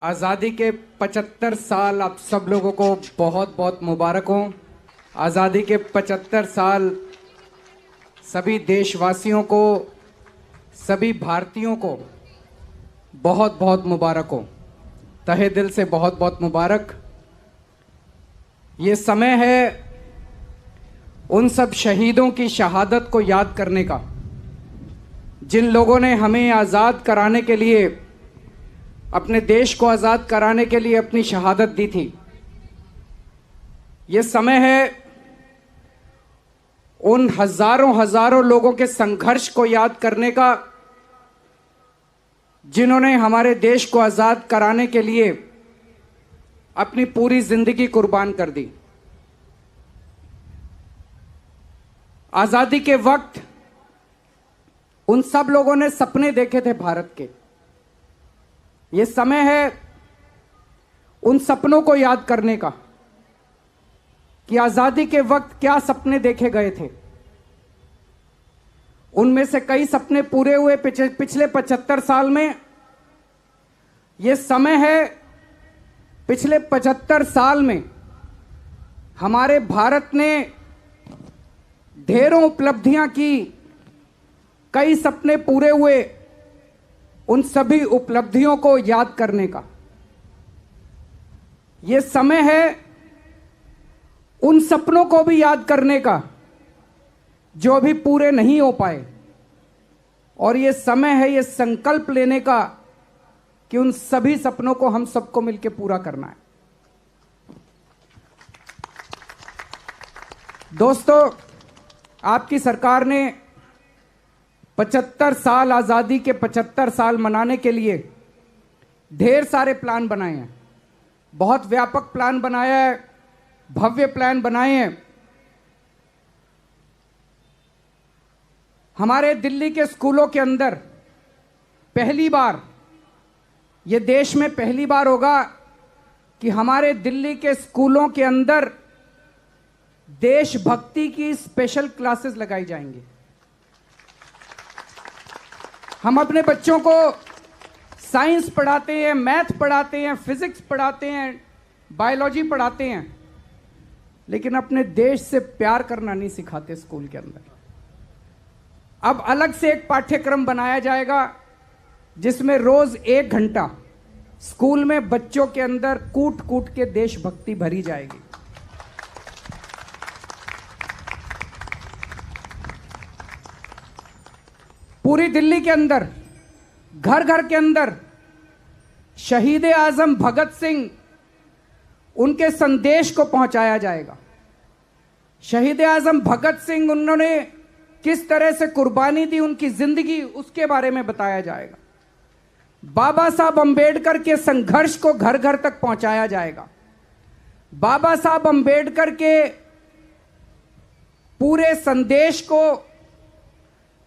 आज़ादी के 75 साल आप सब लोगों को बहुत बहुत मुबारक हो। आज़ादी के 75 साल सभी देशवासियों को, सभी भारतीयों को बहुत बहुत मुबारक हो। तहे दिल से बहुत बहुत मुबारक। ये समय है उन सब शहीदों की शहादत को याद करने का, जिन लोगों ने हमें आज़ाद कराने के लिए, अपने देश को आज़ाद कराने के लिए अपनी शहादत दी थी। ये समय है उन हजारों हजारों लोगों के संघर्ष को याद करने का, जिन्होंने हमारे देश को आज़ाद कराने के लिए अपनी पूरी जिंदगी कुर्बान कर दी। आज़ादी के वक्त उन सब लोगों ने सपने देखे थे भारत के। ये समय है उन सपनों को याद करने का कि आज़ादी के वक्त क्या सपने देखे गए थे। उनमें से कई सपने पूरे हुए पिछले 75 साल में। ये समय है पिछले 75 साल में हमारे भारत ने ढेरों उपलब्धियां की, कई सपने पूरे हुए। उन सभी उपलब्धियों को याद करने का यह समय है उन सपनों को भी याद करने का जो अभी पूरे नहीं हो पाए। और यह समय है यह संकल्प लेने का कि उन सभी सपनों को हम सबको मिलकर पूरा करना है। दोस्तों, आपकी सरकार ने 75 साल, आज़ादी के 75 साल मनाने के लिए ढेर सारे प्लान बनाए हैं। बहुत व्यापक प्लान बनाया है, भव्य प्लान बनाए हैं। हमारे दिल्ली के स्कूलों के अंदर पहली बार, ये देश में पहली बार होगा कि हमारे दिल्ली के स्कूलों के अंदर देशभक्ति की स्पेशल क्लासेस लगाई जाएंगी। हम अपने बच्चों को साइंस पढ़ाते हैं, मैथ पढ़ाते हैं, फिजिक्स पढ़ाते हैं, बायोलॉजी पढ़ाते हैं, लेकिन अपने देश से प्यार करना नहीं सिखाते स्कूल के अंदर। अब अलग से एक पाठ्यक्रम बनाया जाएगा जिसमें रोज 1 घंटा स्कूल में बच्चों के अंदर कूट कूट के देशभक्ति भरी जाएगी। पूरी दिल्ली के अंदर, घर घर के अंदर शहीद आजम भगत सिंह, उनके संदेश को पहुंचाया जाएगा। शहीद आजम भगत सिंह, उन्होंने किस तरह से कुर्बानी दी, उनकी जिंदगी, उसके बारे में बताया जाएगा। बाबा साहब अंबेडकर के संघर्ष को घर घर तक पहुंचाया जाएगा। बाबा साहब अंबेडकर के पूरे संदेश को,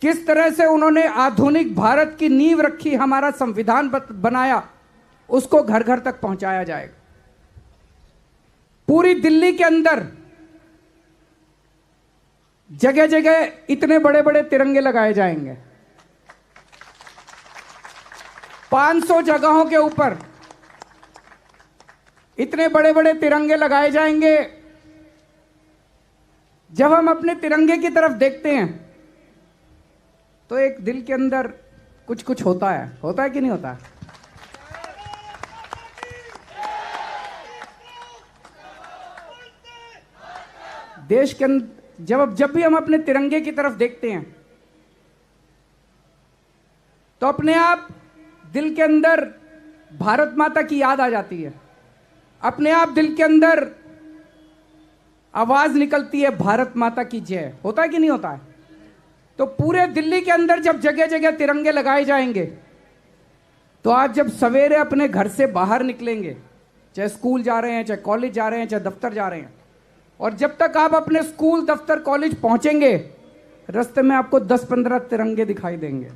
किस तरह से उन्होंने आधुनिक भारत की नींव रखी, हमारा संविधान बनाया, उसको घर घर तक पहुंचाया जाएगा। पूरी दिल्ली के अंदर जगह जगह इतने बड़े बड़े तिरंगे लगाए जाएंगे। 500 जगहों के ऊपर इतने बड़े बड़े तिरंगे लगाए जाएंगे। जब हम अपने तिरंगे की तरफ देखते हैं तो एक दिल के अंदर कुछ कुछ होता है कि नहीं होता है? देश के अंदर जब भी हम अपने तिरंगे की तरफ देखते हैं तो अपने आप दिल के अंदर भारत माता की याद आ जाती है। अपने आप दिल के अंदर आवाज निकलती है, भारत माता की जय। होता है कि नहीं होता है? तो पूरे दिल्ली के अंदर जब जगह जगह तिरंगे लगाए जाएंगे तो आप जब सवेरे अपने घर से बाहर निकलेंगे, चाहे स्कूल जा रहे हैं, चाहे कॉलेज जा रहे हैं, चाहे दफ्तर जा रहे हैं, और जब तक आप अपने स्कूल, दफ्तर, कॉलेज पहुंचेंगे, रास्ते में आपको 10-15 तिरंगे दिखाई देंगे।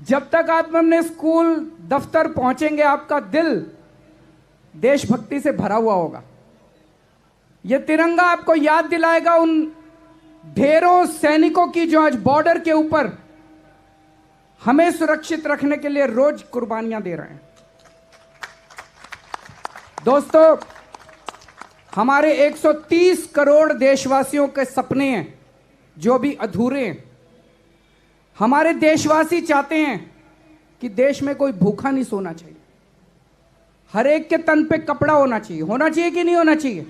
जब तक आप अपने स्कूल, दफ्तर पहुंचेंगे, आपका दिल देशभक्ति से भरा हुआ होगा। यह तिरंगा आपको याद दिलाएगा उन ढेरों सैनिकों की जो आज बॉर्डर के ऊपर हमें सुरक्षित रखने के लिए रोज कुर्बानियां दे रहे हैं। दोस्तों, हमारे 130 करोड़ देशवासियों के सपने हैं जो भी अधूरे हैं। हमारे देशवासी चाहते हैं कि देश में कोई भूखा नहीं सोना चाहिए, हर एक के तन पे कपड़ा होना चाहिए कि नहीं होना चाहिए?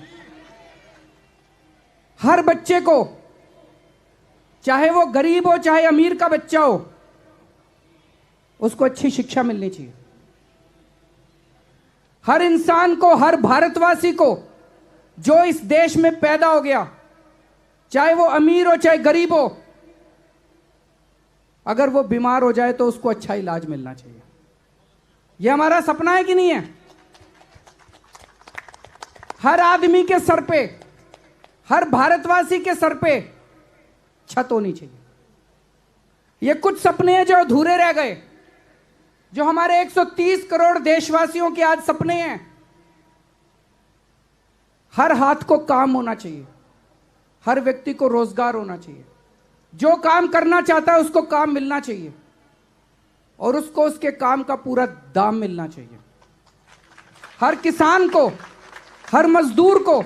हर बच्चे को, चाहे वो गरीब हो चाहे अमीर का बच्चा हो, उसको अच्छी शिक्षा मिलनी चाहिए। हर इंसान को, हर भारतवासी को जो इस देश में पैदा हो गया, चाहे वो अमीर हो चाहे गरीब हो, अगर वो बीमार हो जाए तो उसको अच्छा इलाज मिलना चाहिए। यह हमारा सपना है कि नहीं है? हर आदमी के सर पे, हर भारतवासी के सर पे छत होनी चाहिए। ये कुछ सपने हैं जो अधूरे रह गए, जो हमारे 130 करोड़ देशवासियों के आज सपने हैं। हर हाथ को काम होना चाहिए, हर व्यक्ति को रोजगार होना चाहिए, जो काम करना चाहता है उसको काम मिलना चाहिए और उसको उसके काम का पूरा दाम मिलना चाहिए। हर किसान को, हर मजदूर को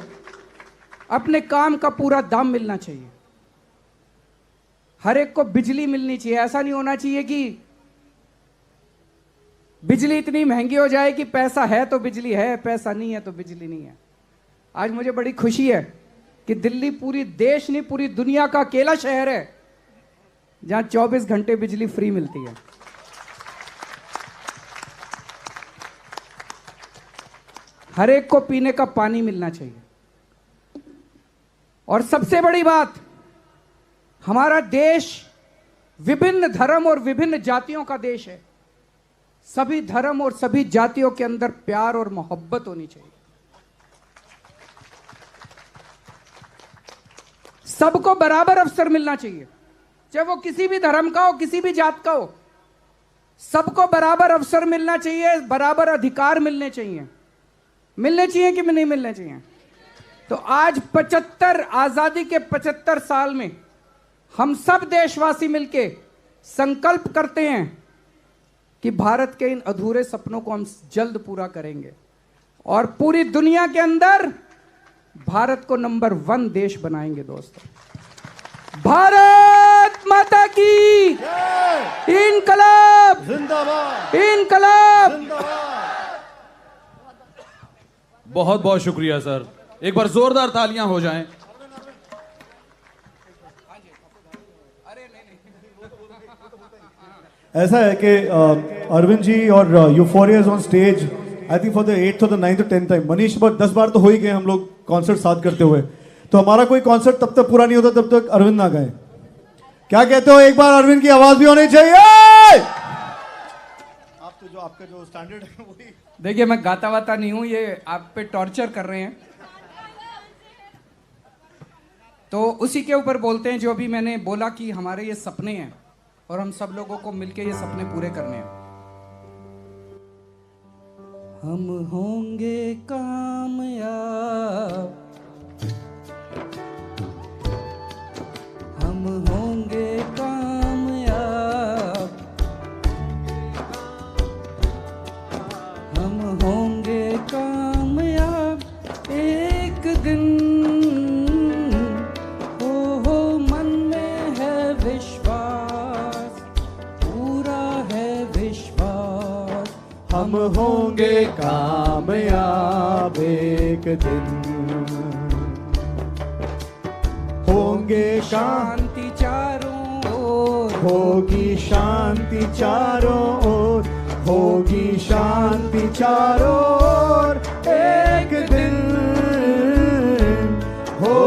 अपने काम का पूरा दाम मिलना चाहिए। हर एक को बिजली मिलनी चाहिए। ऐसा नहीं होना चाहिए कि बिजली इतनी महंगी हो जाए कि पैसा है तो बिजली है, पैसा नहीं है तो बिजली नहीं है। आज मुझे बड़ी खुशी है कि दिल्ली पूरी देश नहीं, पूरी दुनिया का अकेला शहर है जहां 24 घंटे बिजली फ्री मिलती है। हर एक को पीने का पानी मिलना चाहिए। और सबसे बड़ी बात, हमारा देश विभिन्न धर्म और विभिन्न जातियों का देश है। सभी धर्म और सभी जातियों के अंदर प्यार और मोहब्बत होनी चाहिए। सबको बराबर अवसर मिलना चाहिए, चाहे वो किसी भी धर्म का हो, किसी भी जात का हो। सबको बराबर अवसर मिलना चाहिए, बराबर अधिकार मिलने चाहिए। मिलने चाहिए कि नहीं मिलने चाहिए? तो आज 75 आजादी के 75 साल में हम सब देशवासी मिलके संकल्प करते हैं कि भारत के इन अधूरे सपनों को हम जल्द पूरा करेंगे और पूरी दुनिया के अंदर भारत को नंबर 1 देश बनाएंगे। दोस्तों, भारत माता की इनकलाब जिंदाबाद, इनकलाब जिंदाबाद। बहुत बहुत शुक्रिया सर, एक बार जोरदार तालियां हो जाएं। ऐसा है कि अरविंद जी और euphoria is on stage, I think for the 8th और द 9th और 10th टाइम। मनीष बार 10 बार तो हो ही गए हम लोग कॉन्सर्ट साथ करते हुए, तो हमारा कोई कॉन्सर्ट तब तक पूरा नहीं होता तब तक अरविंद ना गाए। क्या कहते हो? एक बार अरविंद की आवाज भी होनी चाहिए। आप तो जो आपका जो स्टैंडर्ड है वही। देखिए, मैं गाता वाता नहीं हूं, ये आप पे टॉर्चर कर रहे हैं, तो उसी के ऊपर बोलते हैं जो भी मैंने बोला कि हमारे ये सपने हैं और हम सब लोगों को मिलके ये सपने पूरे करने हैं। हम होंगे कामयाब, हम होंगे कामयाब, हम होंगे कामयाब एक दिन। हो मन में है विश्वास, पूरा है विश्वास। हम होंगे कामयाब एक दिन, होंगे शांति चारों ओर, होगी शांति चारों ओर, होगी शांति चारों ओर एक दिन। हो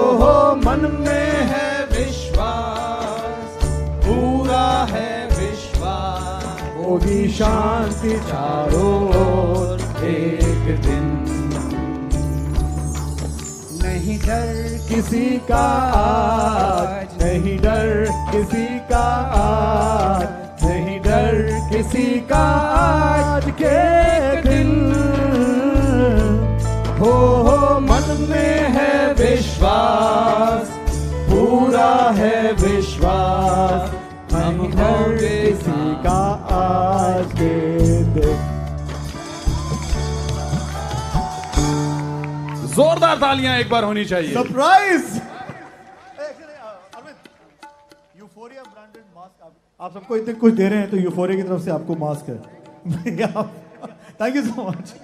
मन में है विश्वास, पूरा है विश्वास। होगी शांति चारों ओर एक दिन। नहीं डर किसी का आज, नहीं डर किसी का आज, नहीं डर किसी का आज के दिन। हो मन में है विश्वास, पूरा है पास, नहीं हर किसी का आज के दिन। जोरदार तालियां एक बार होनी चाहिए। सरप्राइज। यूफोरिया ब्रांडेड मास्क आप सबको इतने कुछ दे रहे हैं तो यूफोरिया की तरफ से आपको मास्क है। Thank you so much.